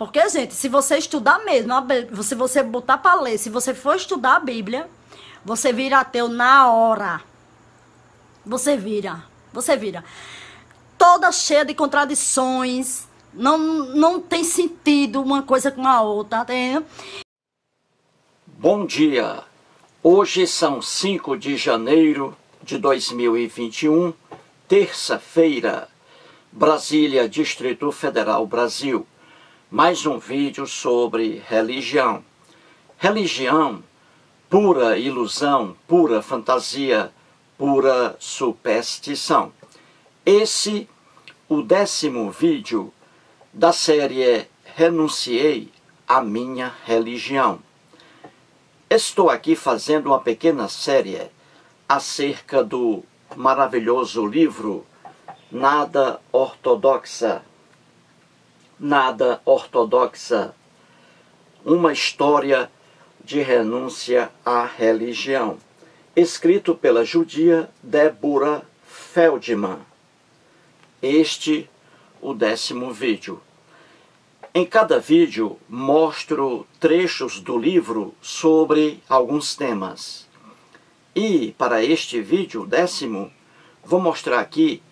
Porque, gente, se você estudar mesmo, se você botar para ler, se você for estudar a Bíblia, você vira ateu na hora. Você vira. Toda cheia de contradições. Não tem sentido uma coisa com a outra, tá entendendo? Bom dia. Hoje são 5 de janeiro de 2021, terça-feira, Brasília, Distrito Federal, Brasil. Mais um vídeo sobre religião. Religião, pura ilusão, pura fantasia, pura superstição. Esse, o 10º vídeo da série Renunciei à Minha Religião. Estou aqui fazendo uma pequena série acerca do maravilhoso livro Nada Ortodoxa. Nada Ortodoxa, uma história de renúncia à religião, escrito pela judia Deborah Feldman. Este, o 10º vídeo. Em cada vídeo, mostro trechos do livro sobre alguns temas. E, para este vídeo 10º, vou mostrar aqui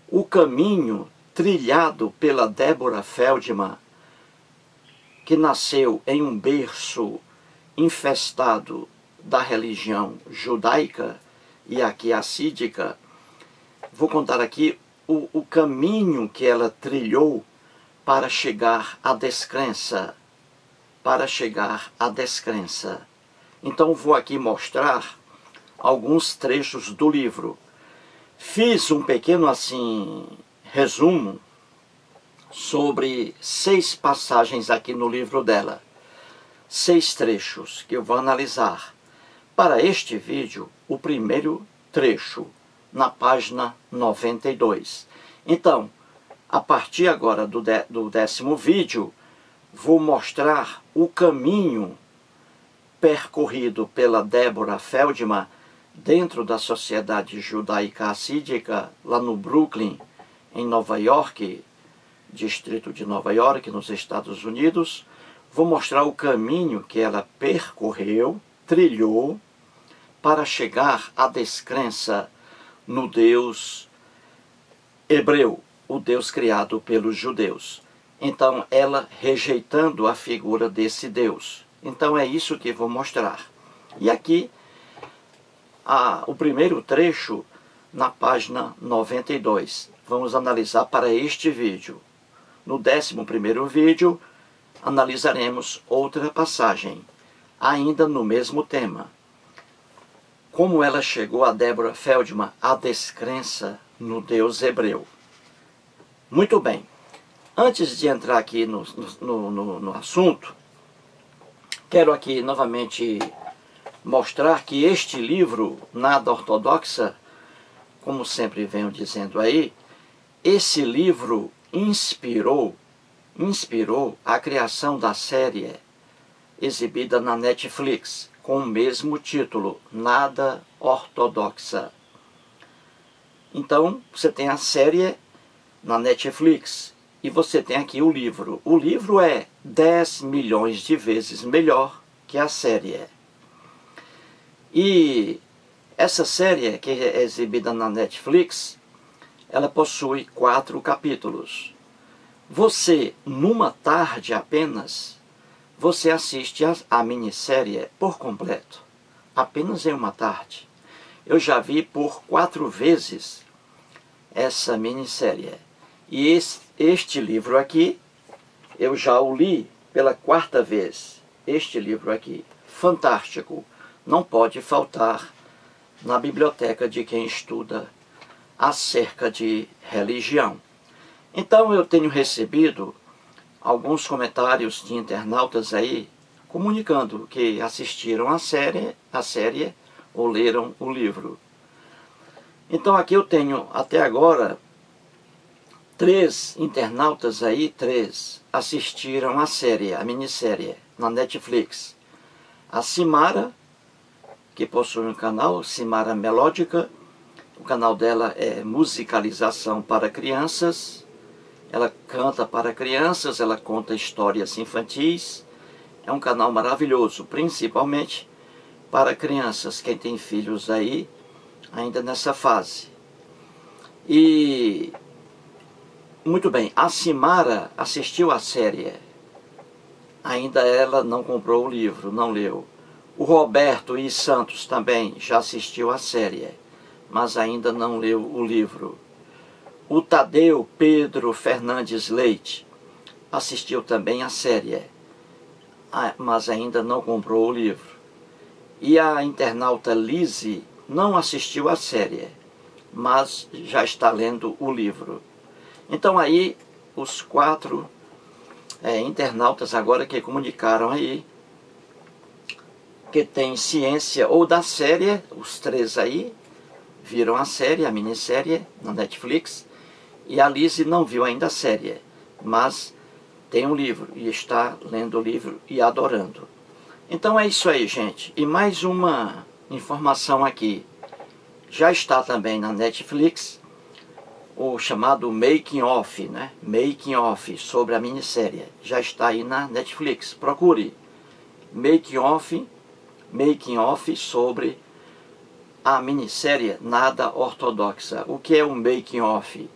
o caminho trilhado pela Deborah Feldman, que nasceu em um berço infestado da religião judaica e aqui assídica. Vou contar aqui o caminho que ela trilhou para chegar à descrença. Então vou aqui mostrar alguns trechos do livro. Fiz um pequeno resumo sobre 6 passagens aqui no livro dela. 6 trechos que eu vou analisar. Para este vídeo, o primeiro trecho, na página 92. Então, a partir agora do 10º vídeo, vou mostrar o caminho percorrido pela Deborah Feldman dentro da sociedade judaica assídica, lá no Brooklyn, em Nova York, distrito de Nova York, nos Estados Unidos. Vou mostrar o caminho que ela percorreu, trilhou, para chegar à descrença no Deus hebreu, o Deus criado pelos judeus. Então, ela rejeitando a figura desse Deus. Então, é isso que vou mostrar. E aqui, o primeiro trecho, na página 92. Vamos analisar para este vídeo. No 11º vídeo, analisaremos outra passagem, ainda no mesmo tema. Como ela chegou a Deborah Feldman à descrença no Deus hebreu. Muito bem. Antes de entrar aqui no assunto, quero aqui novamente mostrar que este livro, Nada Ortodoxa, como sempre venho dizendo aí, esse livro inspirou a criação da série exibida na Netflix, com o mesmo título, Nada Ortodoxa. Então, você tem a série na Netflix e você tem aqui o livro. O livro é 10 milhões de vezes melhor que a série. E essa série, que é exibida na Netflix, ela possui 4 capítulos. Você, numa tarde apenas, você assiste a minissérie por completo. Apenas em uma tarde. Eu já vi por 4 vezes essa minissérie. E este livro aqui, eu já o li pela 4ª vez. Este livro aqui, fantástico. Não pode faltar na biblioteca de quem estuda acerca de religião. Então eu tenho recebido alguns comentários de internautas aí comunicando que assistiram a série ou leram o livro. Então aqui eu tenho até agora 3 internautas aí, 3 assistiram a série, a minissérie na Netflix. A Simara, que possui um canal, Simara Melódica. O canal dela é Musicalização para Crianças. Ela canta para crianças, ela conta histórias infantis. É um canal maravilhoso, principalmente para crianças, quem tem filhos aí, ainda nessa fase. E, muito bem, a Simara assistiu a série. Ainda ela não comprou o livro, não leu. O Roberto e Santos também já assistiu a série, mas ainda não leu o livro. O Tadeu Pedro Fernandes Leite assistiu também a série, mas ainda não comprou o livro. E a internauta Lise não assistiu a série, mas já está lendo o livro. Então aí, os 4 internautas agora que comunicaram aí, que tem ciência ou da série, os 3 aí, viram a série, a minissérie na Netflix, e a Lise não viu ainda a série, mas tem um livro e está lendo o livro e adorando. Então é isso aí, gente. E mais uma informação aqui. Já está também na Netflix o chamado Making Off, né? Making Off sobre a minissérie. Já está aí na Netflix. Procure Making Off sobre a minissérie Nada Ortodoxa. O que é um Making Off?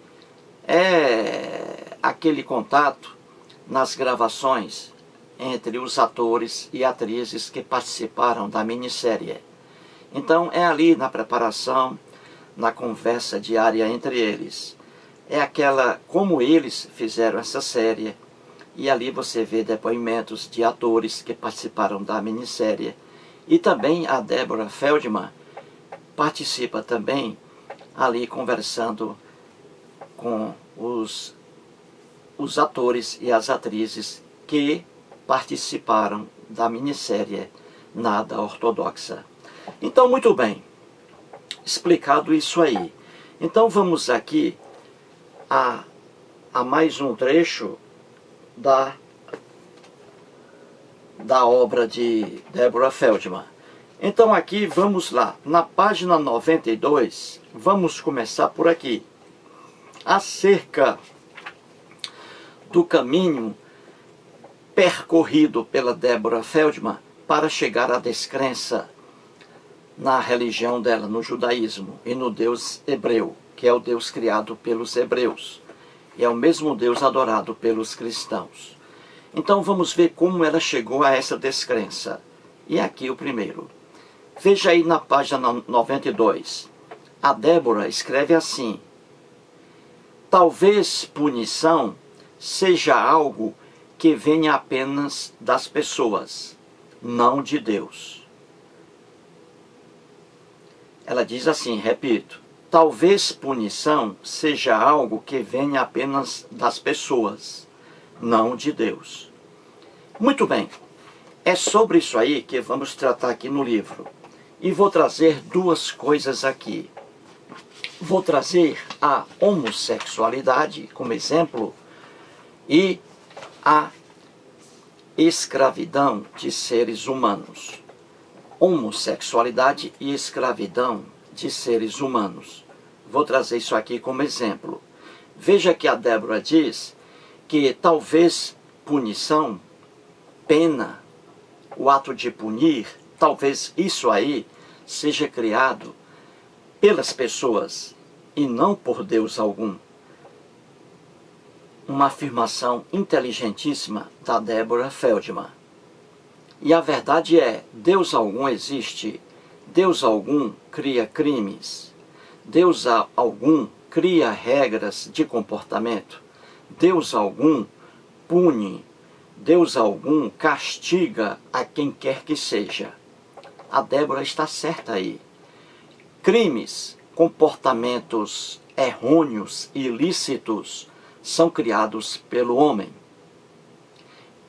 É aquele contato nas gravações entre os atores e atrizes que participaram da minissérie. Então é ali na preparação, na conversa diária entre eles. É aquela, como eles fizeram essa série, e ali você vê depoimentos de atores que participaram da minissérie. E também a Deborah Feldman participa também ali conversando com os atores e as atrizes que participaram da minissérie Nada Ortodoxa. Então, muito bem, explicado isso aí. Então vamos aqui a mais um trecho da obra de Deborah Feldman. Então aqui, vamos lá, na página 92, vamos começar por aqui. Acerca do caminho percorrido pela Deborah Feldman para chegar à descrença na religião dela, no judaísmo e no Deus hebreu, que é o Deus criado pelos hebreus, e é o mesmo Deus adorado pelos cristãos. Então vamos ver como ela chegou a essa descrença. E aqui o primeiro. Veja aí na página 92. A Débora escreve assim: talvez punição seja algo que venha apenas das pessoas, não de Deus. Ela diz assim, repito, talvez punição seja algo que venha apenas das pessoas, não de Deus. Muito bem, é sobre isso aí que vamos tratar aqui no livro. E vou trazer 2 coisas aqui. Vou trazer a homossexualidade como exemplo e a escravidão de seres humanos. Homossexualidade e escravidão de seres humanos. Vou trazer isso aqui como exemplo. Veja que a Débora diz que talvez punição, pena, o ato de punir, talvez isso aí seja criado pelas pessoas e não por Deus algum. Uma afirmação inteligentíssima da Deborah Feldman. E a verdade é, Deus algum existe, Deus algum cria crimes, Deus algum cria regras de comportamento, Deus algum pune, Deus algum castiga a quem quer que seja. A Débora está certa aí. Crimes, comportamentos errôneos e ilícitos são criados pelo homem.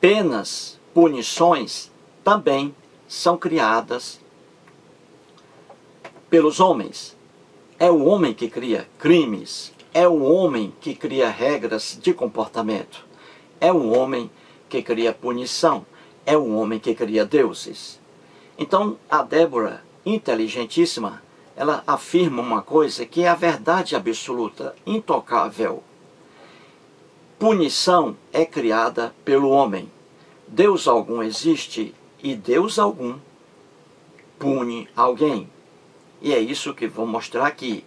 Penas, punições também são criadas pelos homens. É o homem que cria crimes, é o homem que cria regras de comportamento, é o homem que cria punição, é o homem que cria deuses. Então, a Débora, inteligentíssima, ela afirma uma coisa que é a verdade absoluta, intocável. punição é criada pelo homem. Deus algum existe e Deus algum pune alguém. E é isso que vou mostrar aqui.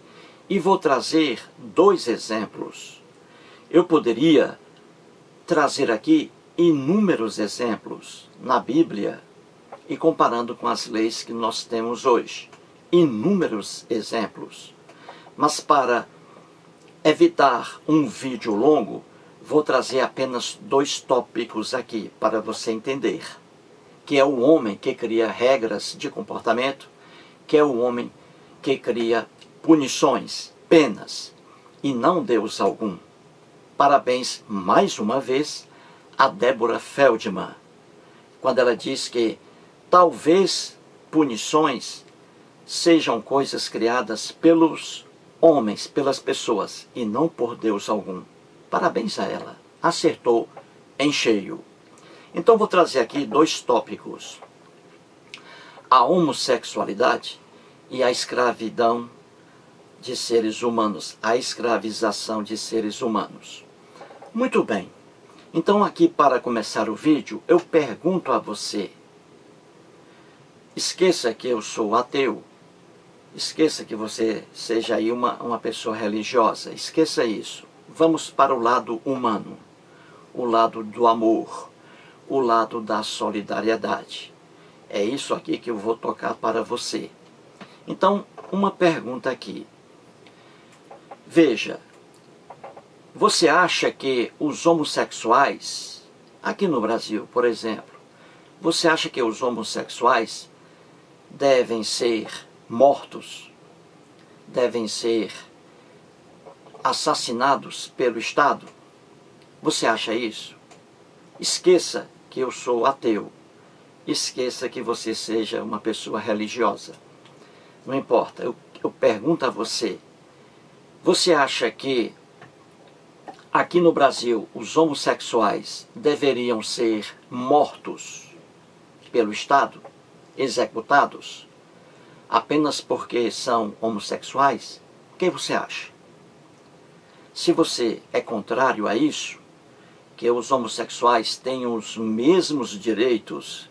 E vou trazer 2 exemplos. Eu poderia trazer aqui inúmeros exemplos na Bíblia e comparando com as leis que nós temos hoje. Inúmeros exemplos. Mas para evitar um vídeo longo, vou trazer apenas 2 tópicos aqui para você entender. Que é o homem que cria regras de comportamento, que é o homem que cria punições, penas, e não Deus algum. Parabéns mais uma vez a Débora Feldman, quando ela diz que talvez punições sejam coisas criadas pelos homens, pelas pessoas, e não por Deus algum. Parabéns a ela, acertou em cheio. Então vou trazer aqui 2 tópicos. A homossexualidade e a escravidão de seres humanos, a escravização de seres humanos. Muito bem, então aqui para começar o vídeo, eu pergunto a você, esqueça que eu sou ateu, esqueça que você seja aí uma pessoa religiosa, esqueça isso. Vamos para o lado humano, o lado do amor, o lado da solidariedade. É isso aqui que eu vou tocar para você. Então, uma pergunta aqui. Veja, você acha que os homossexuais, aqui no Brasil, por exemplo, você acha que os homossexuais devem ser mortos, devem ser assassinados pelo Estado? Você acha isso? Esqueça que eu sou ateu. Esqueça que você seja uma pessoa religiosa. Não importa, eu pergunto a você. Você acha que aqui no Brasil os homossexuais deveriam ser mortos pelo Estado? Executados? Apenas porque são homossexuais? O que você acha? Se você é contrário a isso, que os homossexuais tenham os mesmos direitos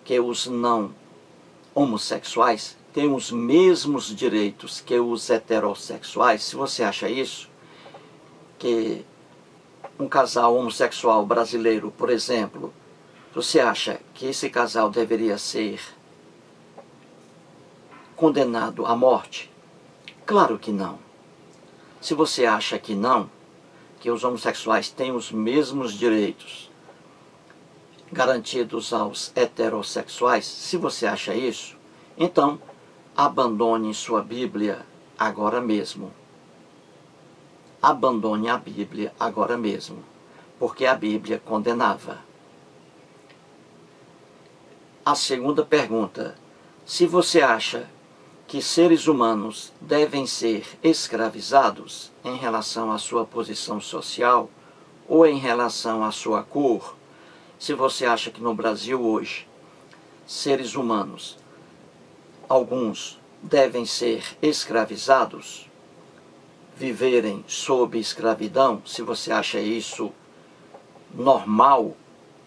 que os não homossexuais, têm os mesmos direitos que os heterossexuais, se você acha isso, que um casal homossexual brasileiro, por exemplo, você acha que esse casal deveria ser condenado à morte? Claro que não. Se você acha que não, que os homossexuais têm os mesmos direitos garantidos aos heterossexuais, se você acha isso, então abandone sua Bíblia agora mesmo. Abandone a Bíblia agora mesmo, porque a Bíblia condenava. A segunda pergunta: se você acha que seres humanos devem ser escravizados em relação à sua posição social ou em relação à sua cor, se você acha que no Brasil hoje, seres humanos, alguns devem ser escravizados, viverem sob escravidão, se você acha isso normal,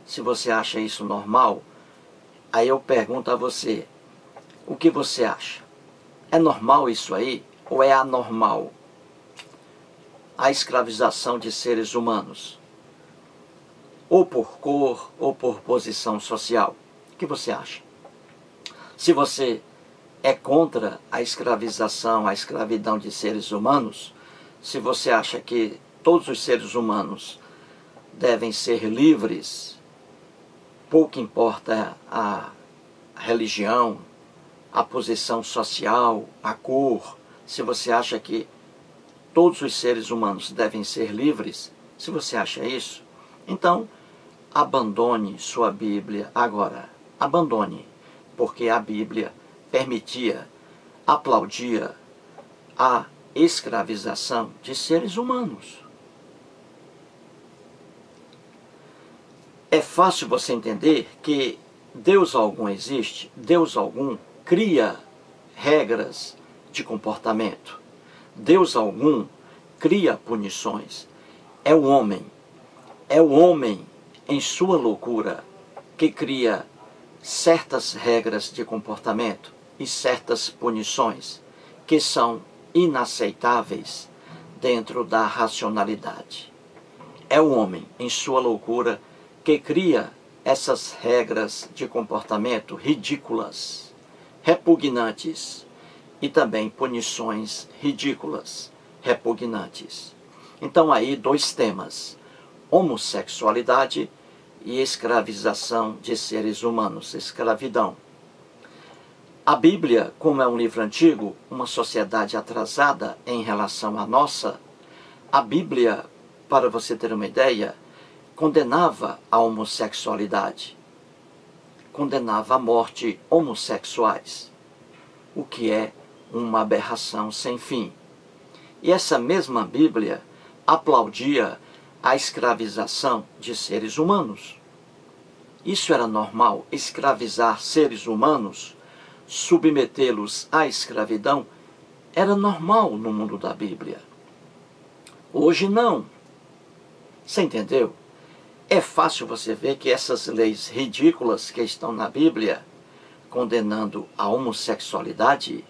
se você acha isso normal, aí eu pergunto a você, o que você acha? É normal isso aí ou é anormal? A escravização de seres humanos, ou por cor ou por posição social. O que você acha? Se você é contra a escravização, a escravidão de seres humanos, se você acha que todos os seres humanos devem ser livres, pouco importa a religião, a posição social, a cor, se você acha que todos os seres humanos devem ser livres, se você acha isso, então abandone sua Bíblia agora. Abandone, porque a Bíblia permitia, aplaudia a escravização de seres humanos. É fácil você entender que Deus algum existe, Deus algum cria regras de comportamento. Deus algum cria punições. É o homem. É o homem, em sua loucura, que cria certas regras de comportamento e certas punições que são inaceitáveis dentro da racionalidade. É o homem, em sua loucura, que cria essas regras de comportamento ridículas, repugnantes, e também punições ridículas, repugnantes. Então aí dois temas: homossexualidade e escravização de seres humanos, escravidão. A Bíblia, como é um livro antigo, uma sociedade atrasada em relação à nossa, a Bíblia, para você ter uma ideia, condenava a homossexualidade, condenava a morte homossexuais, o que é uma aberração sem fim. E essa mesma Bíblia aplaudia a escravização de seres humanos. Isso era normal, escravizar seres humanos, submetê-los à escravidão, era normal no mundo da Bíblia. Hoje não. Você entendeu? É fácil você ver que essas leis ridículas que estão na Bíblia, condenando a homossexualidade,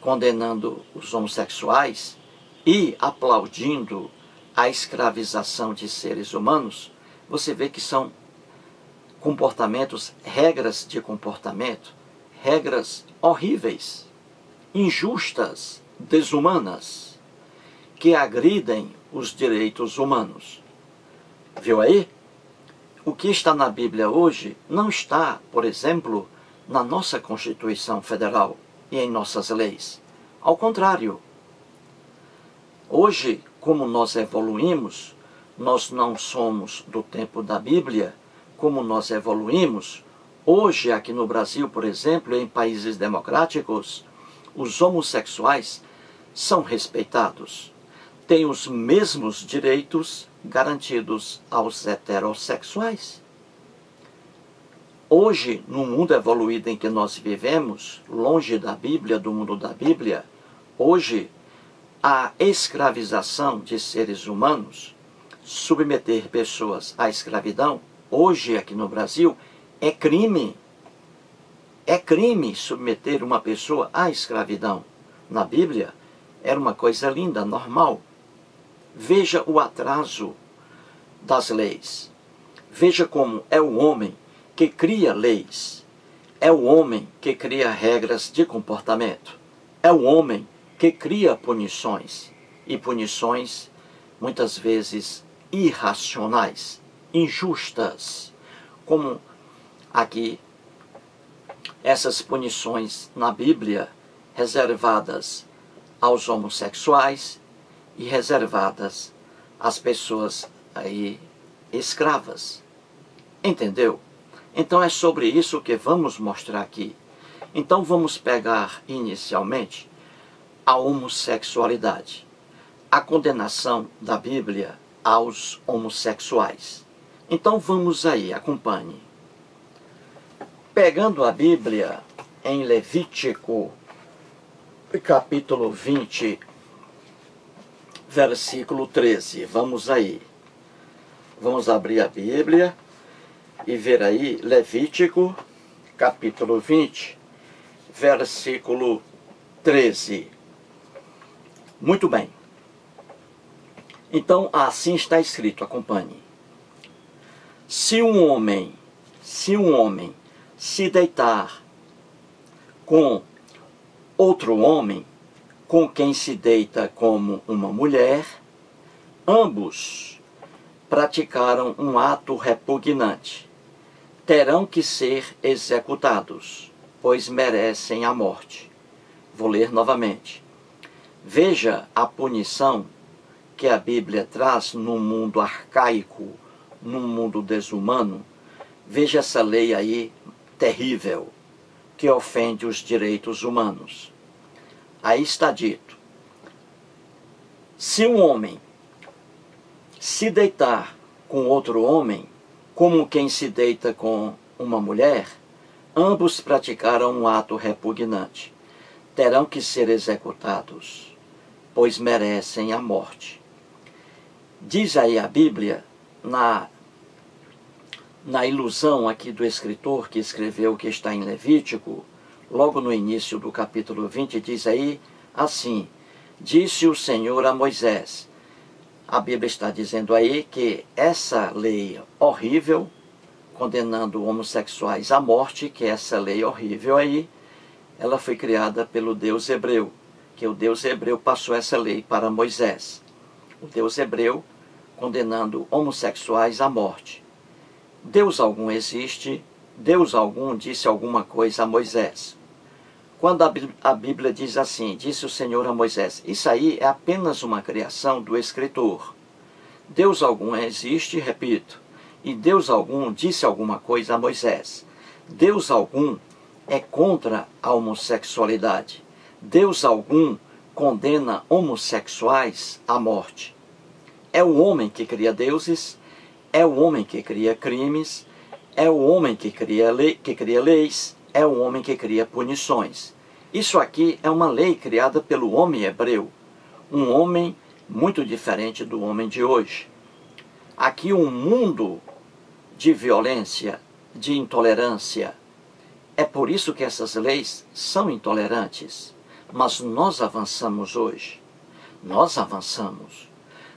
condenando os homossexuais e aplaudindo a escravização de seres humanos, você vê que são comportamentos, regras de comportamento, regras horríveis, injustas, desumanas, que agridem os direitos humanos. Viu aí? O que está na Bíblia hoje não está, por exemplo, na nossa Constituição Federal e em nossas leis. Ao contrário, hoje, como nós evoluímos, nós não somos do tempo da Bíblia. Como nós evoluímos, hoje aqui no Brasil, por exemplo, em países democráticos, os homossexuais são respeitados, têm os mesmos direitos garantidos aos heterossexuais. Hoje, no mundo evoluído em que nós vivemos, longe da Bíblia, do mundo da Bíblia, hoje a escravização de seres humanos, submeter pessoas à escravidão, hoje aqui no Brasil, é crime. É crime submeter uma pessoa à escravidão. Na Bíblia, era uma coisa linda, normal. Veja o atraso das leis. Veja como é o homem que cria leis. É o homem que cria regras de comportamento. É o homem que cria punições. E punições, muitas vezes, irracionais, injustas, como aqui essas punições na Bíblia reservadas aos homossexuais e reservadas às pessoas aí escravas. Entendeu? Então é sobre isso que vamos mostrar aqui. Então vamos pegar inicialmente a homossexualidade, a condenação da Bíblia aos homossexuais. Então vamos aí, acompanhe. Pegando a Bíblia em Levítico, capítulo 20, versículo 13. Vamos aí. Vamos abrir a Bíblia e ver aí Levítico, capítulo 20, versículo 13. Muito bem. Então, assim está escrito, acompanhe. Se um homem se deitar com outro homem, com quem se deita como uma mulher, ambos praticaram um ato repugnante. Terão que ser executados, pois merecem a morte. Vou ler novamente. Veja a punição que a Bíblia traz num mundo arcaico, num mundo desumano. Veja essa lei aí terrível, que ofende os direitos humanos. Aí está dito: se um homem se deitar com outro homem, como quem se deita com uma mulher, ambos praticaram um ato repugnante. Terão que ser executados, pois merecem a morte. Diz aí a Bíblia na ilusão aqui do escritor que escreveu o que está em Levítico, logo no início do capítulo 20, diz aí assim: disse o Senhor a Moisés. A Bíblia está dizendo aí que essa lei horrível, condenando homossexuais à morte, que essa lei horrível aí, ela foi criada pelo Deus hebreu, que o Deus hebreu passou essa lei para Moisés. O Deus hebreu condenando homossexuais à morte. Deus algum existe, Deus algum disse alguma coisa a Moisés. Quando a Bíblia diz assim, disse o Senhor a Moisés, isso aí é apenas uma criação do escritor. Deus algum existe, repito, e Deus algum disse alguma coisa a Moisés. Deus algum é contra a homossexualidade. Deus algum condena homossexuais à morte. É o homem que cria deuses, é o homem que cria crimes, é o homem que cria leis, é o homem que cria punições. Isso aqui é uma lei criada pelo homem hebreu, um homem muito diferente do homem de hoje. Aqui um mundo de violência, de intolerância. É por isso que essas leis são intolerantes. Mas nós avançamos hoje. Nós avançamos.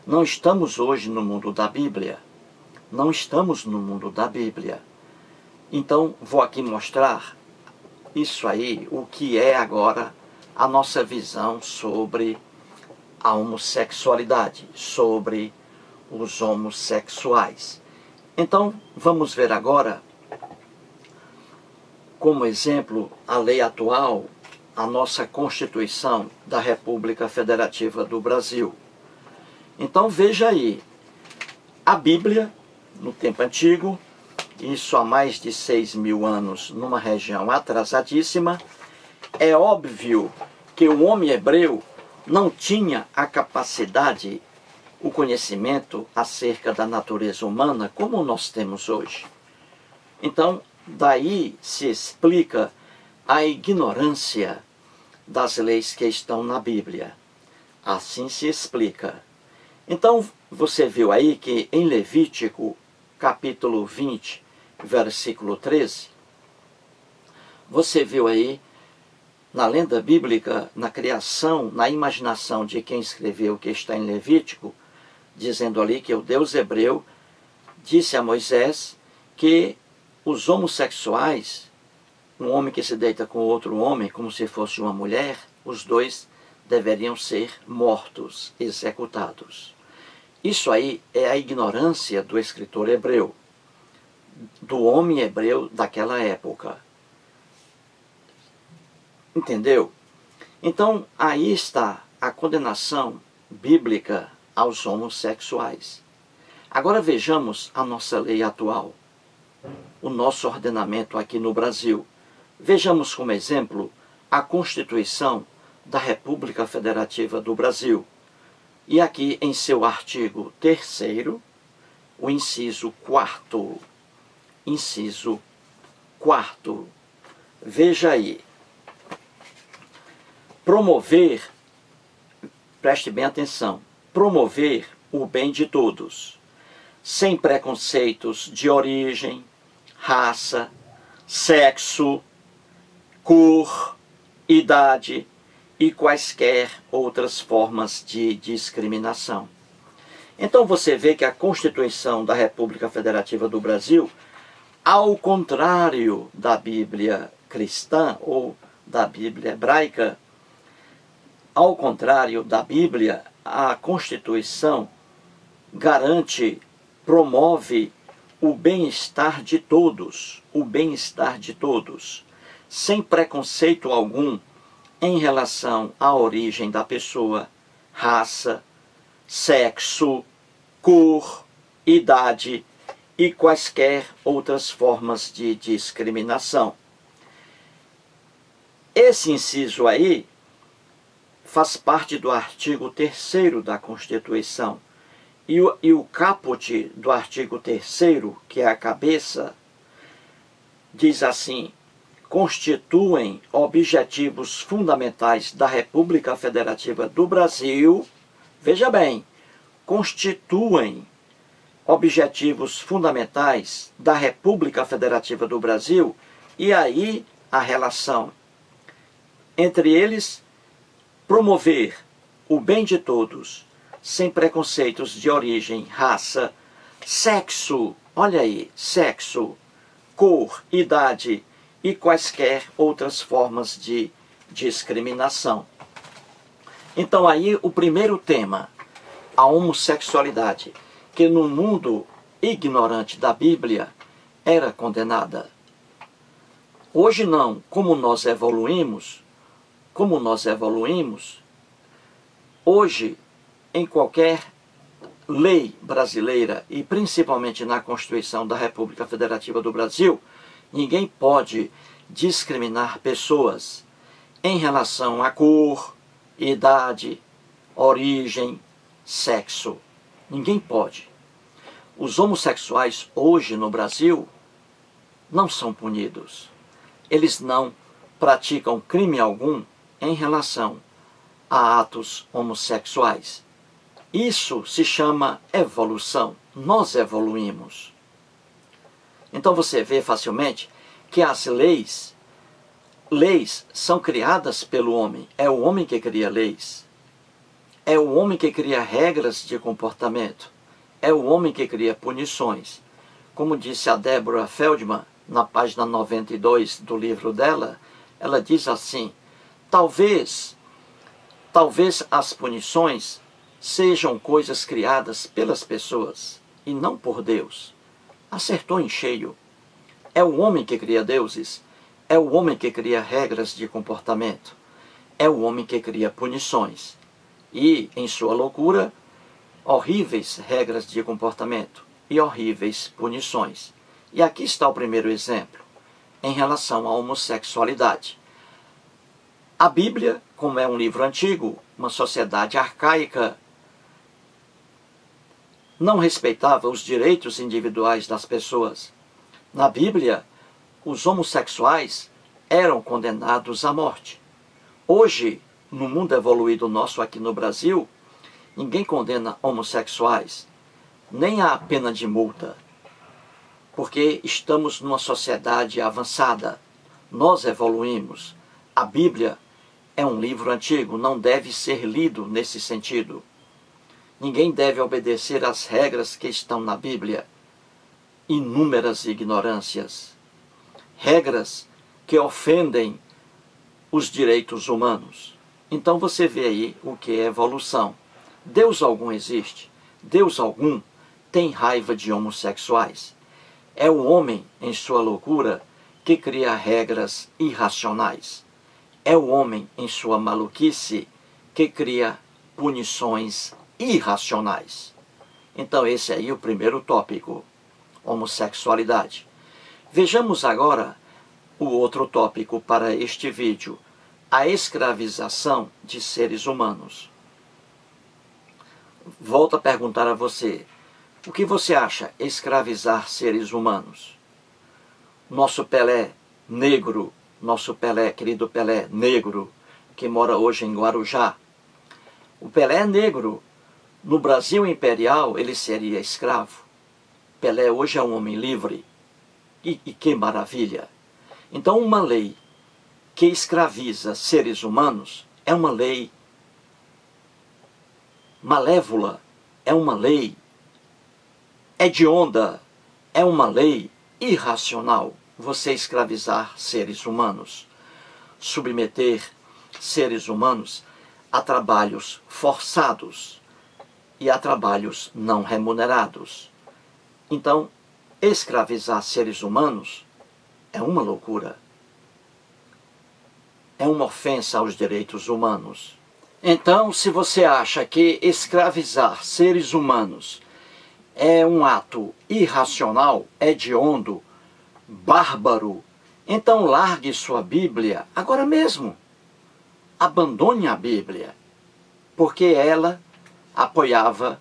Não estamos hoje no mundo da Bíblia. Não estamos no mundo da Bíblia. Então, vou aqui mostrar isso aí, o que é agora a nossa visão sobre a homossexualidade, sobre os homossexuais. Então, vamos ver agora, como exemplo, a lei atual, a nossa Constituição da República Federativa do Brasil. Então, veja aí, a Bíblia, no tempo antigo, isso há mais de 6.000 anos, numa região atrasadíssima, é óbvio que o homem hebreu não tinha a capacidade, o conhecimento acerca da natureza humana como nós temos hoje. Então, daí se explica a ignorância das leis que estão na Bíblia. Assim se explica. Então, você viu aí que em Levítico, capítulo 20, versículo 13, você viu aí, na lenda bíblica, na criação, na imaginação de quem escreveu o que está em Levítico, dizendo ali que o Deus hebreu disse a Moisés que os homossexuais, um homem que se deita com outro homem, como se fosse uma mulher, os dois deveriam ser mortos, executados. Isso aí é a ignorância do escritor hebreu, do homem hebreu daquela época. Entendeu? Então, aí está a condenação bíblica aos homossexuais. Agora vejamos a nossa lei atual, o nosso ordenamento aqui no Brasil. Vejamos como exemplo a Constituição da República Federativa do Brasil. E aqui em seu artigo 3º, o inciso 4º. Inciso 4º. Veja aí. Promover, preste bem atenção, promover o bem de todos, sem preconceitos de origem, raça, sexo, cor, idade e quaisquer outras formas de discriminação. Então você vê que a Constituição da República Federativa do Brasil, ao contrário da Bíblia cristã ou da Bíblia hebraica, ao contrário da Bíblia, a Constituição garante, promove o bem-estar de todos, sem preconceito algum em relação à origem da pessoa, raça, sexo, cor, idade e quaisquer outras formas de discriminação. Esse inciso aí faz parte do artigo 3º da Constituição. E o caput do artigo 3º, que é a cabeça, diz assim: constituem objetivos fundamentais da República Federativa do Brasil, veja bem, constituem objetivos fundamentais da República Federativa do Brasil, e aí a relação entre eles: promover o bem de todos, sem preconceitos de origem, raça, sexo, olha aí, sexo, cor, idade e quaisquer outras formas de discriminação. Então aí o primeiro tema, a homossexualidade, que no mundo ignorante da Bíblia era condenada. Hoje não, como nós evoluímos, hoje em qualquer lei brasileira e principalmente na Constituição da República Federativa do Brasil, ninguém pode discriminar pessoas em relação à cor, idade, origem, sexo. Ninguém pode. Os homossexuais hoje no Brasil não são punidos. Eles não praticam crime algum em relação a atos homossexuais. Isso se chama evolução. Nós evoluímos. Então você vê facilmente que as leis são criadas pelo homem. É o homem que cria leis. É o homem que cria regras de comportamento. É o homem que cria punições. Como disse a Deborah Feldman, na página 92 do livro dela, ela diz assim: talvez as punições sejam coisas criadas pelas pessoas e não por Deus. Acertou em cheio. É o homem que cria deuses. É o homem que cria regras de comportamento. É o homem que cria punições. E, em sua loucura, horríveis regras de comportamento e horríveis punições. E aqui está o primeiro exemplo, em relação à homossexualidade. A Bíblia, como é um livro antigo, uma sociedade arcaica, não respeitava os direitos individuais das pessoas. Na Bíblia, os homossexuais eram condenados à morte. Hoje, no mundo evoluído nosso aqui no Brasil, ninguém condena homossexuais, nem há pena de multa, porque estamos numa sociedade avançada. Nós evoluímos. A Bíblia é um livro antigo, não deve ser lido nesse sentido. Ninguém deve obedecer às regras que estão na Bíblia. Inúmeras ignorâncias. Regras que ofendem os direitos humanos. Então você vê aí o que é evolução. Deus algum existe? Deus algum tem raiva de homossexuais? É o homem, em sua loucura, que cria regras irracionais. É o homem, em sua maluquice, que cria punições irracionais. Então esse aí é o primeiro tópico, homossexualidade. Vejamos agora o outro tópico para este vídeo, a escravização de seres humanos. Volto a perguntar a você, o que você acha escravizar seres humanos? Nosso Pelé negro, nosso Pelé, querido Pelé negro, que mora hoje em Guarujá. O Pelé é negro. No Brasil imperial ele seria escravo. Pelé hoje é um homem livre. E que maravilha! Então uma lei que escraviza seres humanos é uma lei malévola, é uma lei hedionda, é uma lei irracional. Você escravizar seres humanos, submeter seres humanos a trabalhos forçados e a trabalhos não remunerados. Então, escravizar seres humanos é uma loucura. É uma ofensa aos direitos humanos. Então, se você acha que escravizar seres humanos é um ato irracional, hediondo, bárbaro, então largue sua Bíblia agora mesmo. Abandone a Bíblia, porque ela apoiava,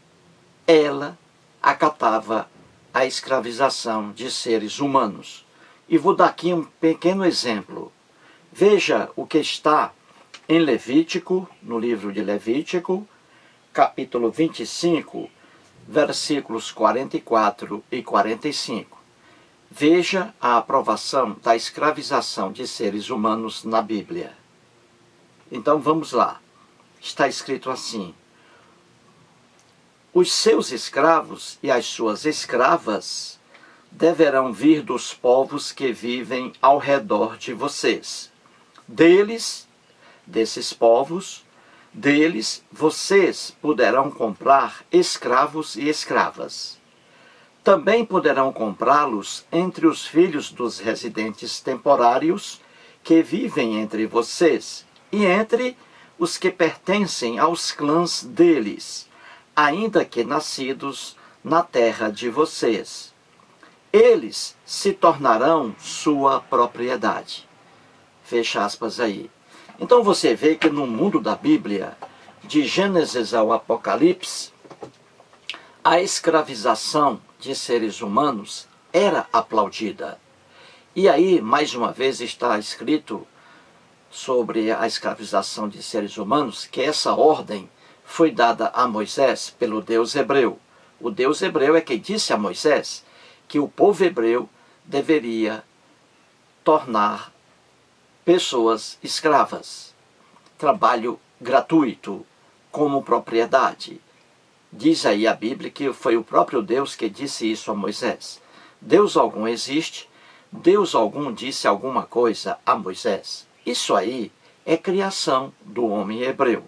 ela acatava a escravização de seres humanos. E vou dar aqui um pequeno exemplo. Veja o que está em Levítico, no livro de Levítico, capítulo 25, versículos 44 e 45. Veja a aprovação da escravização de seres humanos na Bíblia. Então vamos lá. Está escrito assim: os seus escravos e as suas escravas deverão vir dos povos que vivem ao redor de vocês. Desses povos, vocês poderão comprar escravos e escravas. Também poderão comprá-los entre os filhos dos residentes temporários que vivem entre vocês e entre os que pertencem aos clãs deles, ainda que nascidos na terra de vocês. Eles se tornarão sua propriedade. Fecha aspas aí. Então você vê que no mundo da Bíblia, de Gênesis ao Apocalipse, a escravização de seres humanos era aplaudida. E aí, mais uma vez, está escrito sobre a escravização de seres humanos que essa ordem foi dada a Moisés pelo Deus hebreu. O Deus hebreu é quem disse a Moisés que o povo hebreu deveria tornar pessoas escravas, trabalho gratuito, como propriedade. Diz aí a Bíblia que foi o próprio Deus que disse isso a Moisés. Deus algum existe, Deus algum disse alguma coisa a Moisés. Isso aí é criação do homem hebreu.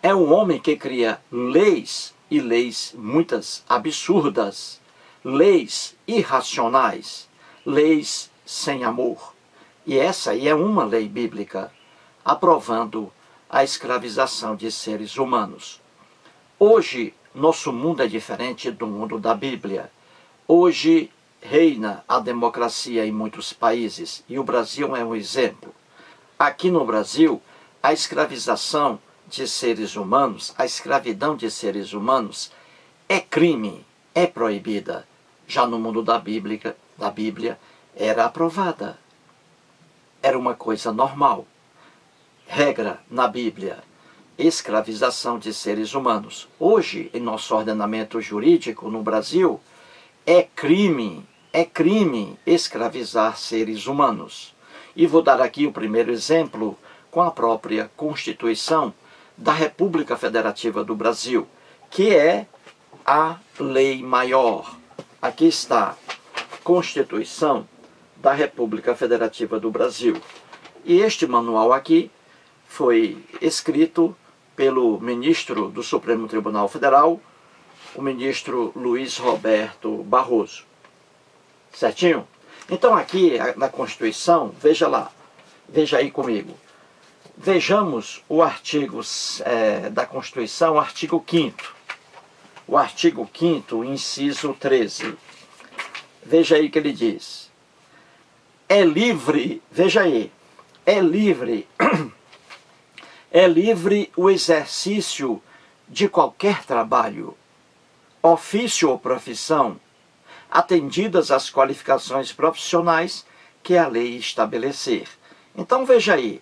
É um homem que cria leis, e leis muitas absurdas, leis irracionais, leis sem amor. E essa aí é uma lei bíblica, aprovando a escravização de seres humanos. Hoje, nosso mundo é diferente do mundo da Bíblia. Hoje reina a democracia em muitos países, e o Brasil é um exemplo. Aqui no Brasil, a escravização de seres humanos, a escravidão de seres humanos é crime, é proibida. Já no mundo da Bíblia era aprovada. Era uma coisa normal. Regra na Bíblia: escravização de seres humanos. Hoje, em nosso ordenamento jurídico no Brasil, é crime escravizar seres humanos. E vou dar aqui o primeiro exemplo com a própria Constituição da República Federativa do Brasil, que é a lei maior. Aqui está, Constituição da República Federativa do Brasil. E este manual aqui foi escrito pelo ministro do Supremo Tribunal Federal, o ministro Luiz Roberto Barroso. Certinho? Então aqui na Constituição, veja lá, veja aí comigo. Vejamos o artigo da Constituição, o artigo 5º. O artigo 5º, inciso 13. Veja aí o que ele diz. É livre, veja aí, é livre o exercício de qualquer trabalho, ofício ou profissão, atendidas as qualificações profissionais que a lei estabelecer. Então veja aí,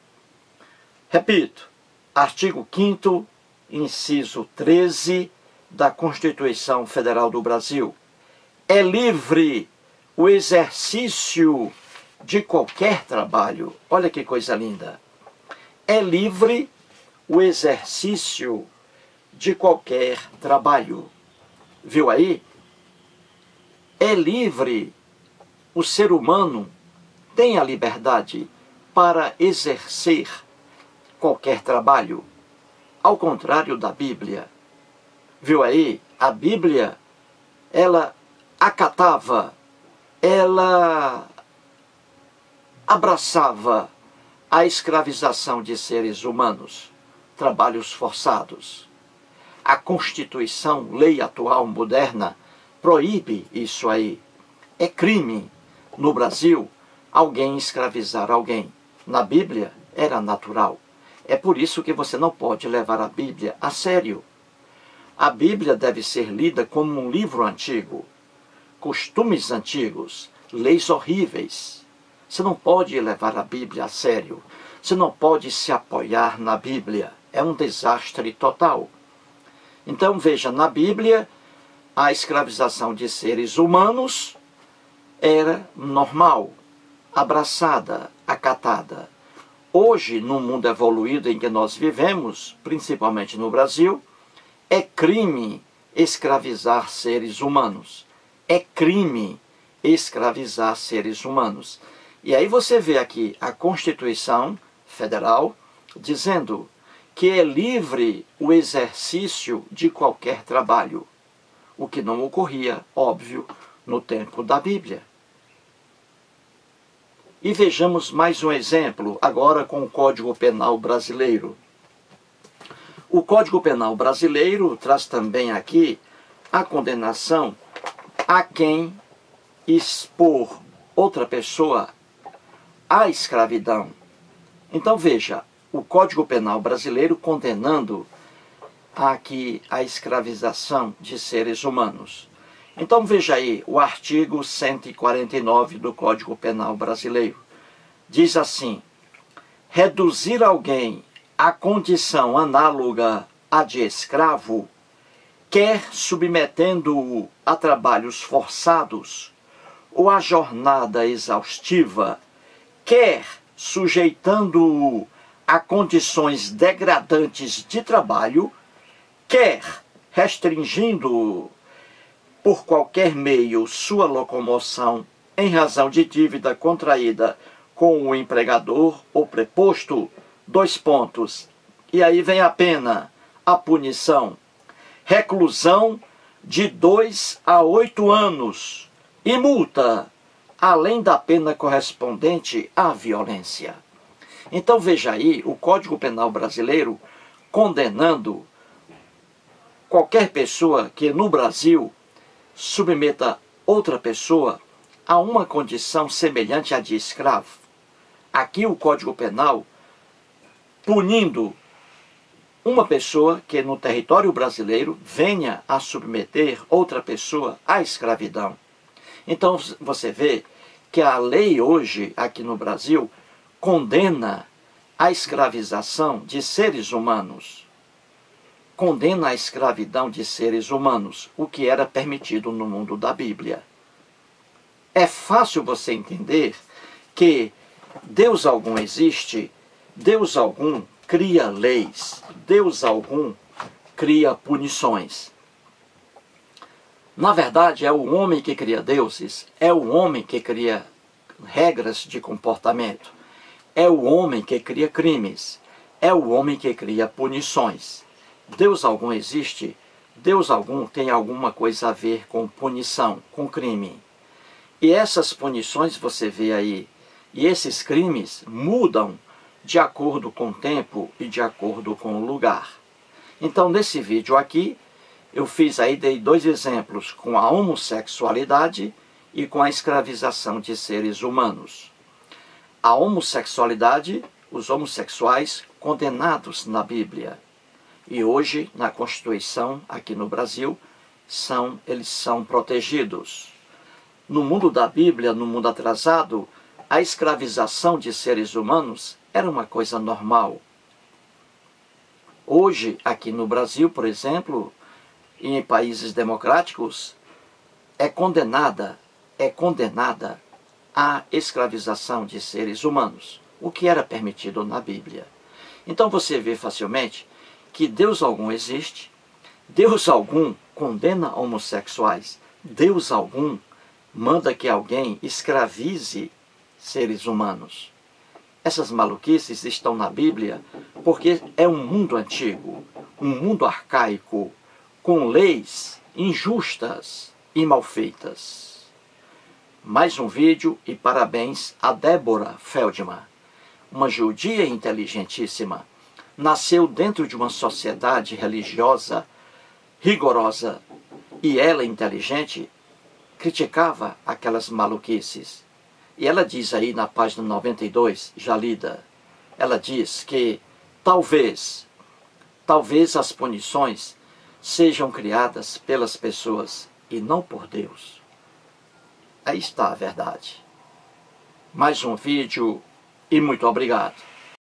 repito, artigo 5º, inciso 13 da Constituição Federal do Brasil. É livre o exercício de qualquer trabalho. Olha que coisa linda. É livre o exercício de qualquer trabalho. Viu aí? É livre, o ser humano tem a liberdade para exercer qualquer trabalho, ao contrário da Bíblia. Viu aí? A Bíblia, ela acatava, ela abraçava a escravização de seres humanos, trabalhos forçados. A Constituição, lei atual moderna, proíbe isso aí. É crime no Brasil alguém escravizar alguém. Na Bíblia era natural. É por isso que você não pode levar a Bíblia a sério. A Bíblia deve ser lida como um livro antigo. Costumes antigos, leis horríveis. Você não pode levar a Bíblia a sério. Você não pode se apoiar na Bíblia. É um desastre total. Então veja, na Bíblia a escravização de seres humanos era normal, abraçada, acatada. Hoje, no mundo evoluído em que nós vivemos, principalmente no Brasil, é crime escravizar seres humanos. É crime escravizar seres humanos. E aí você vê aqui a Constituição Federal dizendo que é livre o exercício de qualquer trabalho, o que não ocorria, óbvio, no tempo da Bíblia. E vejamos mais um exemplo, agora com o Código Penal brasileiro. O Código Penal brasileiro traz também aqui a condenação a quem expor outra pessoa à escravidão. Então veja, o Código Penal brasileiro condenando aqui a escravização de seres humanos. Então veja aí o artigo 149 do Código Penal brasileiro. Diz assim: reduzir alguém à condição análoga à de escravo, quer submetendo-o a trabalhos forçados ou a jornada exaustiva, quer sujeitando-o a condições degradantes de trabalho, quer restringindo por qualquer meio sua locomoção em razão de dívida contraída com o empregador ou preposto, 2 pontos. E aí vem a pena, a punição: reclusão de 2 a 8 anos e multa, além da pena correspondente à violência. Então veja aí o Código Penal brasileiro condenando qualquer pessoa que no Brasil submeta outra pessoa a uma condição semelhante à de escravo. Aqui o Código Penal punindo uma pessoa que no território brasileiro venha a submeter outra pessoa à escravidão. Então você vê que a lei hoje aqui no Brasil condena a escravização de seres humanos. Condena a escravidão de seres humanos, o que era permitido no mundo da Bíblia. É fácil você entender que Deus algum existe, Deus algum cria leis, Deus algum cria punições. Na verdade, é o homem que cria deuses, é o homem que cria regras de comportamento, é o homem que cria crimes, é o homem que cria punições. Deus algum existe, Deus algum tem alguma coisa a ver com punição, com crime. E essas punições você vê aí, e esses crimes mudam de acordo com o tempo e de acordo com o lugar. Então nesse vídeo aqui, eu dei 2 exemplos com a homossexualidade e com a escravização de seres humanos. A homossexualidade, os homossexuais condenados na Bíblia. E hoje, na Constituição, aqui no Brasil, eles são protegidos. No mundo da Bíblia, no mundo atrasado, a escravização de seres humanos era uma coisa normal. Hoje, aqui no Brasil, por exemplo, e em países democráticos, é condenada a escravização de seres humanos, o que era permitido na Bíblia. Então você vê facilmente que Deus algum existe, Deus algum condena homossexuais, Deus algum manda que alguém escravize seres humanos. Essas maluquices estão na Bíblia porque é um mundo antigo, um mundo arcaico, com leis injustas e mal feitas. Mais um vídeo e parabéns a Débora Feldman, uma judia inteligentíssima. Nasceu dentro de uma sociedade religiosa rigorosa e ela, inteligente, criticava aquelas maluquices. E ela diz aí na página 92, já lida, ela diz que talvez as punições sejam criadas pelas pessoas e não por Deus. Aí está a verdade. Mais um vídeo e muito obrigado.